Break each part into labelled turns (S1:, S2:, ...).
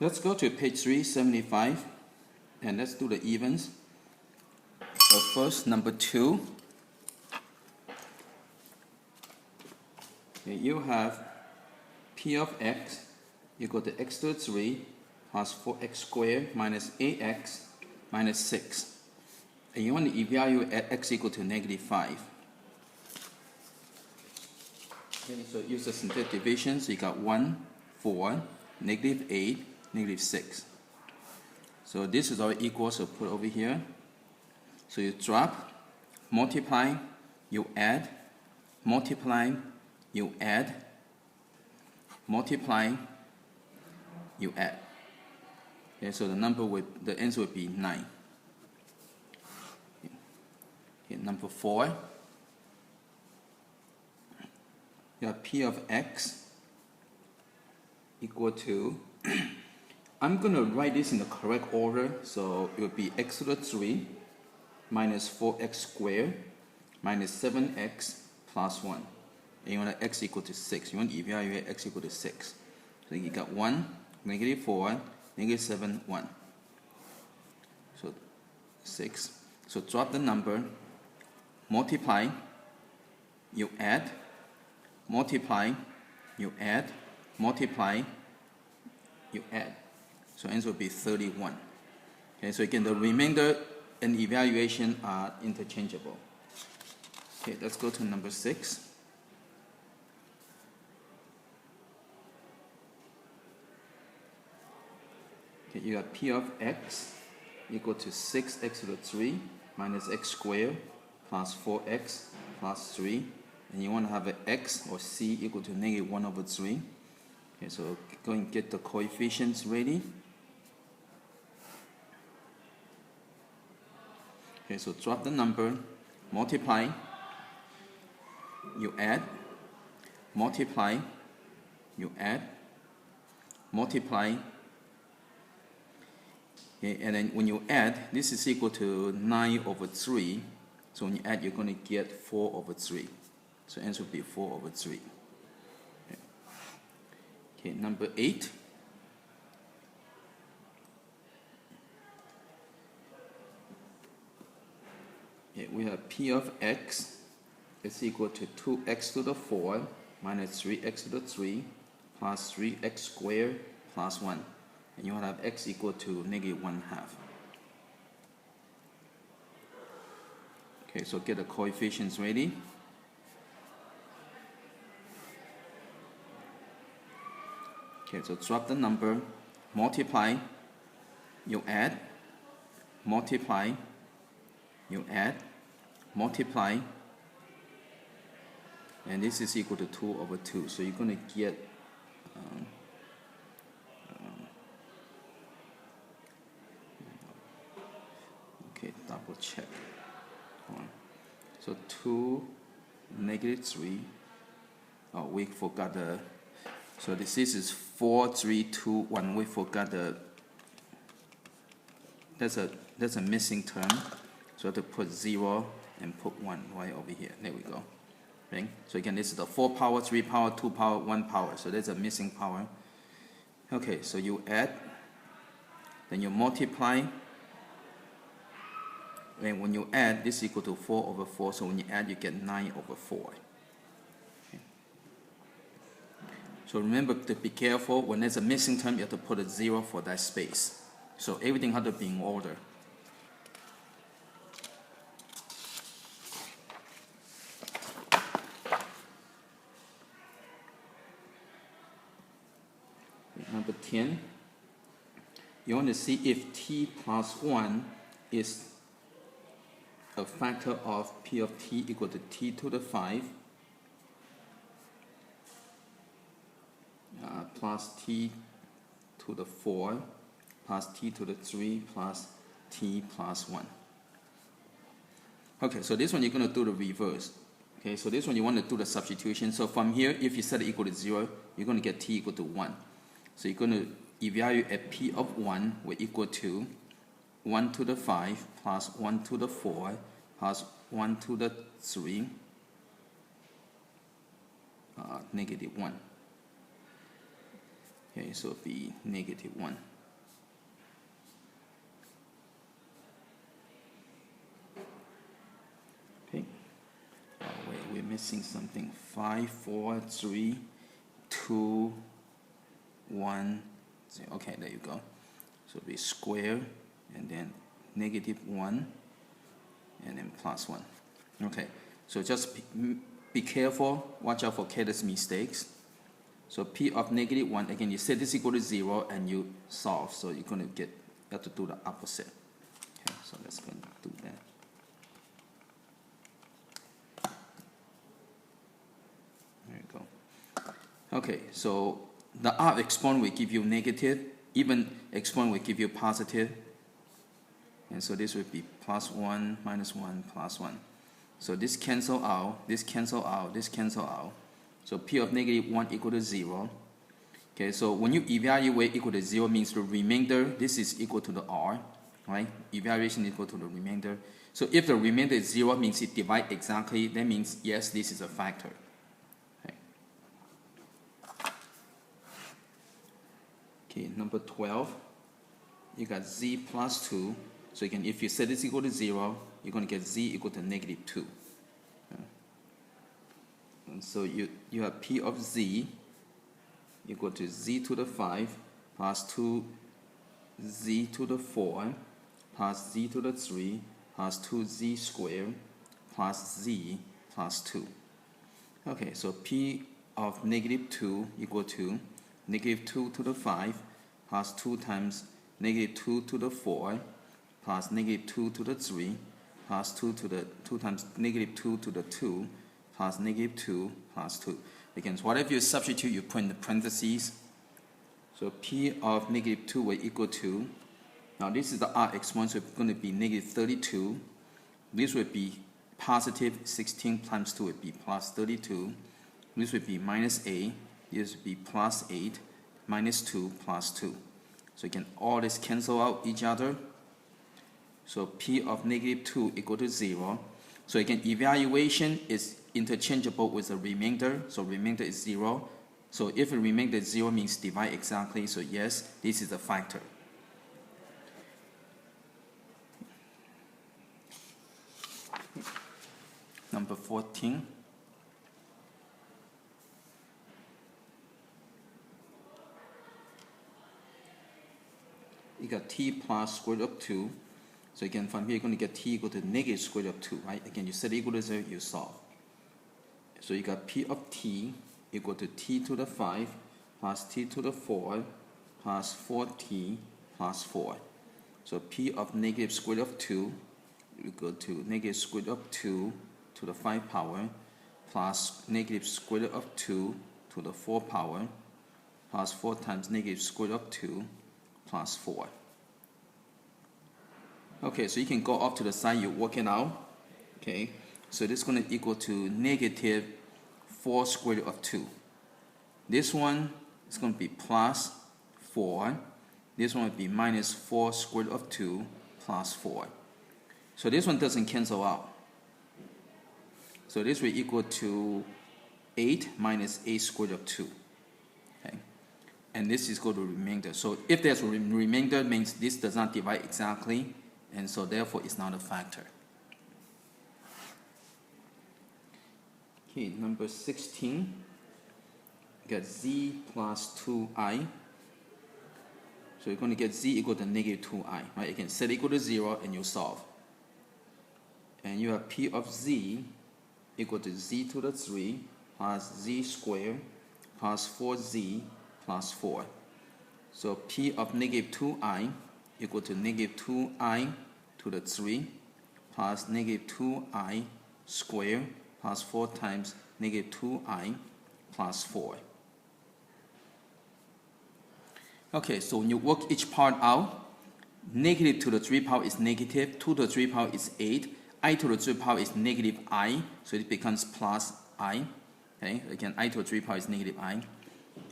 S1: Let's go to page 375 and let's do the evens. So first, number 2. Okay, you have p of x equal to x to the 3 plus 4x squared minus 8x minus 6. And you want to evaluate at x equal to -5. Okay, so use the synthetic division. So you got 1, 4, -8, -6. So this is already equal, so put over here. So you drop, multiply, you add, multiply, you add, multiply, you add. Okay, so the answer would be 9. Okay, number 4. You have p of x equal to, I'm going to write this in the correct order, so it would be x to the 3 minus 4x squared minus 7x plus 1. And you want x equal to 6. You want to evaluate x equal to 6. So you got 1, -4, -7, 1. So 6. So drop the number, multiply, you add, multiply, you add, multiply, you add. So answer will be 31. Okay, so again, the remainder and evaluation are interchangeable. Okay, let's go to number 6. Okay, you have p of x equal to 6x to the 3 minus x squared plus 4x plus 3. And you want to have an x or c equal to -1/3. Okay, so go and get the coefficients ready. Okay, so drop the number, multiply, you add, multiply, you add, multiply. Okay, and then when you add, this is equal to 9/3. So when you add, you're going to get 4/3. So answer will be 4/3. Okay, number 8. Okay, we have p of x is equal to 2x to the 4 minus 3x to the 3 plus 3x squared plus 1. And you want to have x equal to -1/2. Okay, so get the coefficients ready. Okay, so drop the number, multiply, you add, multiply, you add, multiply, and this is equal to 2/2. So you're going to get okay, double check. So 2, -3. Oh, we forgot the. So this is 4, 3, 2, 1. We forgot the. There's a missing term. So I have to put 0 and put 1 right over here. There we go. Right? So again, this is the 4 power, 3 power, 2 power, 1 power. So there's a missing power. Okay, so you add, then you multiply. And when you add, this is equal to 4/4. So when you add, you get 9/4. Okay. So remember to be careful. When there's a missing term, you have to put a 0 for that space. So everything has to be in order. Number 10, you want to see if t plus 1 is a factor of p of t equal to t to the 5 plus t to the 4 plus t to the 3 plus t plus 1. Okay, so this one you're going to do the reverse. Okay, so this one you want to do the substitution. So from here, if you set it equal to 0, you're going to get t equal to 1. So you're going to evaluate at p of 1 will equal to 1 to the 5 plus 1 to the 4 plus 1 to the 3 -1. Okay, so it'll be negative 1. Okay. Oh, wait, we're missing something. 5, 4, 3, 2, 1, 0. Okay, there you go. So it'll be square, and then negative 1, and then plus 1. Okay, so just be careful, watch out for careless mistakes. So p of negative 1, again, you set this equal to 0 and you solve. So you're going to get, you have to do the opposite. Okay, so let's go and do that. There you go. Okay, so the odd exponent will give you negative, even exponent will give you positive. And so this would be plus 1, minus 1, plus 1. So this cancel out, this cancel out, this cancel out. So p of negative 1 equal to 0. Okay, so when you evaluate equal to 0 means the remainder, this is equal to the r, right? Evaluation equal to the remainder. So if the remainder is 0 means it divides exactly, that means yes, this is a factor. Okay, number 12, you got z plus 2. So again, if you set this equal to 0, you're going to get z equal to negative 2. And so you have p of z equal to z to the 5 plus 2z to the 4 plus z to the 3 plus 2z squared plus z plus 2. Okay, so p of negative 2 equal to negative 2 to the 5 plus 2 times negative 2 to the 4 plus negative 2 to the 3 plus 2 times negative 2 to the 2 plus negative 2 plus 2. Again, whatever you substitute, you put in the parentheses. So p of negative 2 will equal to, now this is the odd exponent, so it's going to be negative 32. This would be positive 16 times 2 would be plus 32. This would be minus 8. This would be plus 8 minus 2 plus 2. So again, all this cancel out each other. So p of negative 2 equal to 0. So again, evaluation is interchangeable with the remainder. So remainder is 0. So if the remainder is 0 means divide exactly. So yes, this is a factor. Number 14. You got t plus square root of 2. So again, from here, you're going to get t equal to negative square root of 2, right? Again, you set it equal to 0, you solve. So you got p of t equal to t to the 5 plus t to the 4 plus 4t plus 4. So p of negative square root of 2 equal to negative square root of 2 to the 5 power plus negative square root of 2 to the 4 power plus 4 times negative square root of 2 plus 4. Okay, so you can go off to the side, you work it out. Okay, so this is going to equal to negative 4 square root of 2. This one is going to be plus 4. This one would be minus 4 square root of 2 plus 4. So this one doesn't cancel out. So this will equal to 8 minus 8 square root of 2. Okay, and this is equal to remainder. So if there's a remainder, means this does not divide exactly, and so therefore it's not a factor. Okay, number 16, get z plus 2i. So you're going to get z equal to negative 2i, right? You can set it equal to 0 and you solve. And you have p of z equal to z to the 3 plus z squared plus 4z plus 4. So p of negative 2i equal to negative 2i to the 3 plus negative 2i squared plus 4 times negative 2i plus 4. Okay, so when you work each part out, negative to the 3 power is negative, 2 to the 3 power is 8, I to the 3 power is negative I, so it becomes plus I. Okay, again, I to the 3 power is negative I.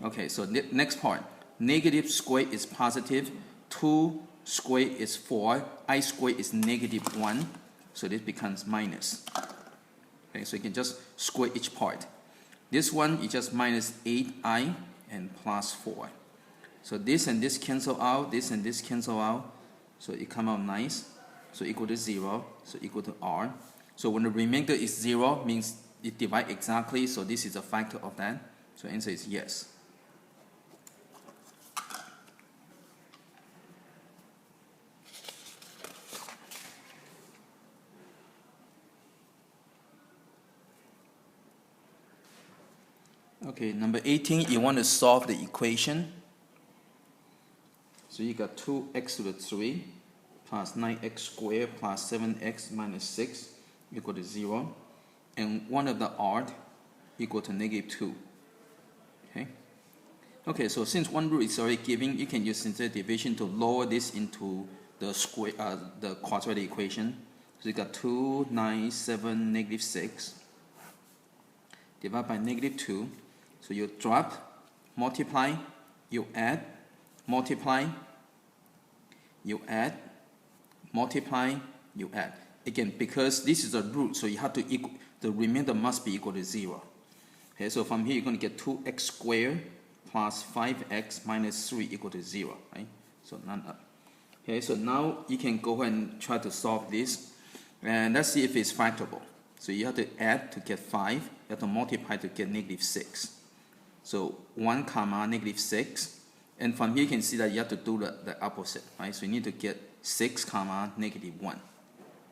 S1: Okay, so next part, negative squared is positive, 2 squared is 4, I squared is negative 1, so this becomes minus. Okay, so you can just square each part. This one is just minus 8i and plus 4. So this and this cancel out, this and this cancel out. So it come out nice. So equal to 0, so equal to r. So when the remainder is 0, means it divides exactly, so this is a factor of that. So answer is yes. Okay, number 18, you want to solve the equation. So you got 2x to the 3 plus 9x squared plus 7x minus 6 equal to 0. And one of the odd equal to -2. Okay? Okay, so since one root is already given, you can use synthetic division to lower this into the the quadratic equation. So you got 2, 9, 7, -6 divided by -2. So you drop, multiply, you add, multiply, you add, multiply, you add. Again, because this is a root, so you have to equal, the remainder must be equal to 0. Okay, so from here you're going to get 2x squared plus 5x minus 3 equal to 0, right? So none up. Okay, so now you can go ahead and try to solve this, and let's see if it's factorable. So you have to add to get 5, you have to multiply to get -6. So 1 comma -6, and from here you can see that you have to do the opposite, right? So you need to get 6 comma -1.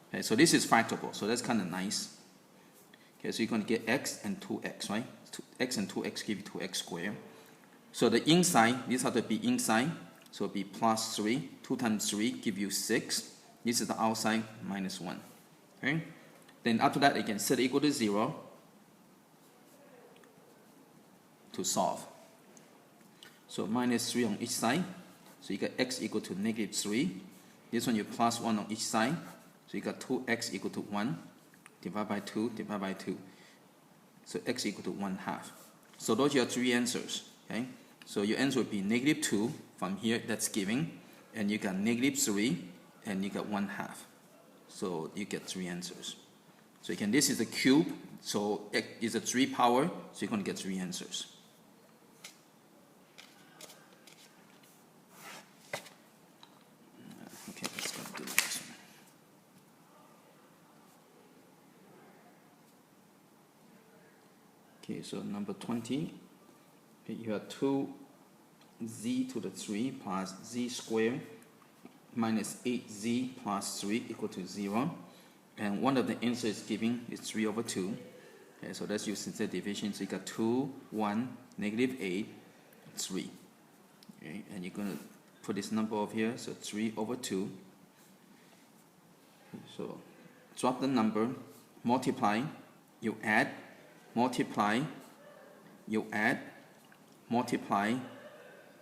S1: Okay, so this is factorable, so that's kind of nice. Okay, so you're going to get x and 2x, right? X and 2x give you 2x squared. So the inside, this has to be inside, so it'll be plus 3. 2 times 3 give you 6. This is the outside, minus 1. Okay? Then after that, again, set equal to 0 to solve. So minus 3 on each side. So you got x equal to -3. This one you plus 1 on each side. So you got 2x equal to 1. Divide by 2, divide by 2. So x equal to 1/2. So those are your 3 answers. Okay? So your answer would be -2 from here, that's given. And you got -3, and you got 1/2. So you get 3 answers. So again, this is a cube. So x is a 3 power. So you're going to get 3 answers. Okay, let's go do this one. Okay, so number 20, okay, you have 2z to the 3 plus z squared minus 8z plus 3 equal to 0. And one of the answers given is 3 over 2. Okay, so that's using synthetic division. So you got 2, 1, -8, 3. Okay, and you're going to put this number over here, so 3 over 2. So drop the number, multiply, you add, multiply, you add, multiply,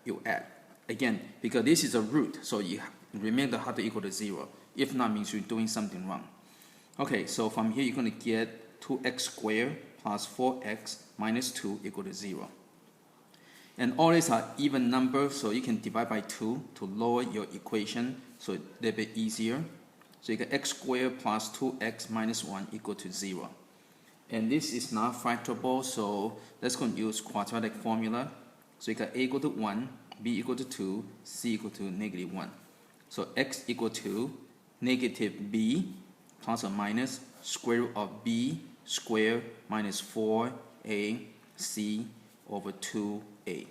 S1: you add. Again, because this is a root, so you remember how to equal to 0. If not, means you're doing something wrong. Okay, so from here you're going to get 2x squared plus 4x minus 2 equal to 0. And all these are even numbers, so you can divide by 2 to lower your equation, so it's a little bit easier. So you get x squared plus 2x minus 1 equal to 0. And this is not factorable, so let's go and use quadratic formula. So you got a equal to 1, b equal to 2, c equal to -1. So x equal to -b plus or minus square root of b squared minus 4ac over 2a.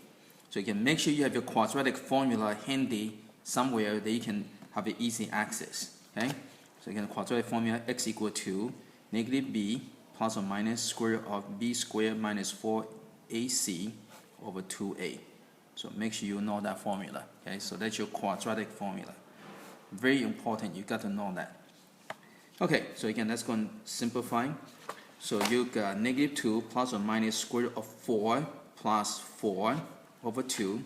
S1: So you can make sure you have your quadratic formula handy somewhere that you can have an easy access. Okay? So again, quadratic formula, x equal to -b plus or minus square root of b squared minus 4ac over 2a. So make sure you know that formula. Okay? So that's your quadratic formula. Very important, you got to know that. Okay, so again, let's go and simplify. So you got -2 plus or minus square root of 4 plus 4 over 2.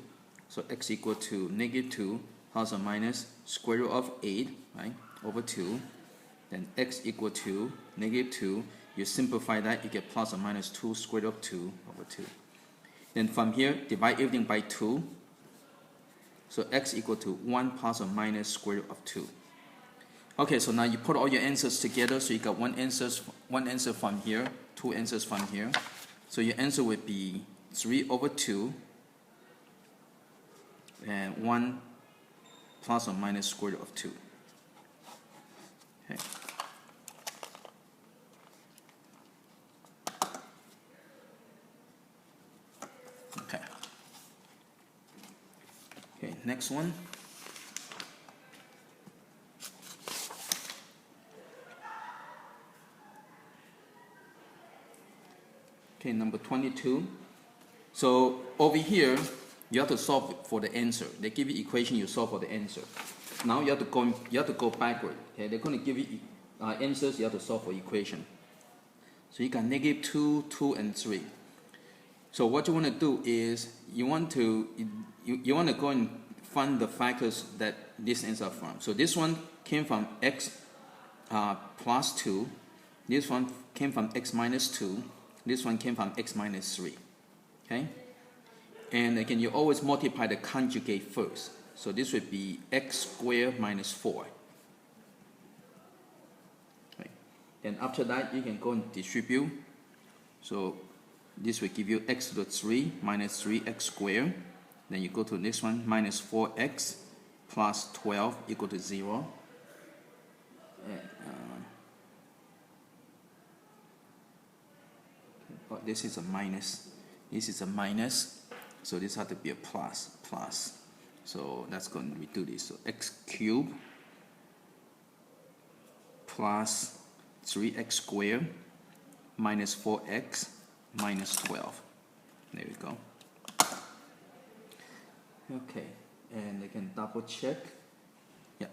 S1: So x equal to -2 plus or minus square root of 8, right, over 2. Then x equal to -2. You simplify that, you get plus or minus 2 square root of 2 over 2. Then from here, divide everything by 2. So x equal to 1 plus or minus square root of 2. Okay, so now you put all your answers together, so you got one answer from here, 2 answers from here. So your answer would be 3 over 2. and 1 plus or minus square root of 2. Okay. Okay, next one. Okay, number 22. So over here, you have to solve for the answer. They give you equation, you solve for the answer. Now you have to go backward. Okay, they're going to give you answers. You have to solve for equation. So you got negative 2, 2, and 3. So what you want to do is you want to go and find the factors that this answer from. So this one came from x plus 2. This one came from x minus 2. This one came from x minus 3. Okay? And again, you always multiply the conjugate first. So this would be x squared minus 4. Okay. Then after that, you can go and distribute. So this will give you x to the 3 minus 3x squared. Then you go to this one, minus 4x plus 12 equal to 0. And, this is a minus. This is a minus. So this has to be a plus. So that's going to redo this. So x cubed plus 3x squared minus 4x minus 12. There we go. Okay, and they can double check. Yeah.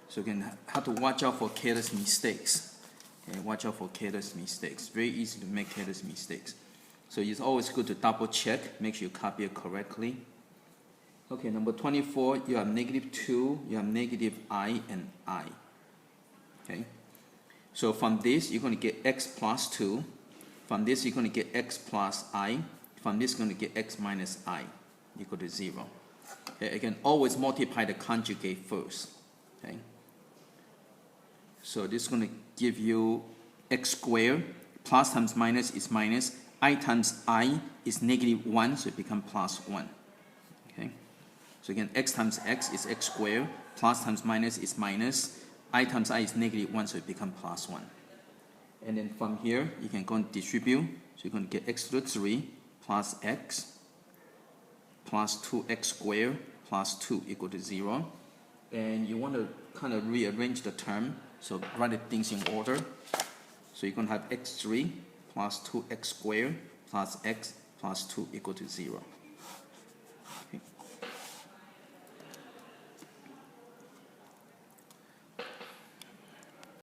S1: So you can have to watch out for careless mistakes. Okay, watch out for careless mistakes. Very easy to make careless mistakes. So it's always good to double check. Make sure you copy it correctly. Okay, number 24, you have negative 2, you have negative I and I. Okay. So from this, you're going to get x plus 2. From this, you're going to get x plus I. From this, you're going to get x minus I equal to 0. Okay, again, always multiply the conjugate first. Okay. So this is going to give you x squared. Plus times minus is minus. I times I is negative 1, so it becomes plus 1. Okay. So again, x times x is x squared. Plus times minus is minus. I times I is negative 1, so it becomes plus 1. And then from here, you can go and distribute. So you're going to get x to the 3 plus x plus 2x squared plus 2 equal to 0. And you want to kind of rearrange the term. So write the things in order. So you're going to have x3 plus 2x squared plus x plus 2 equal to 0.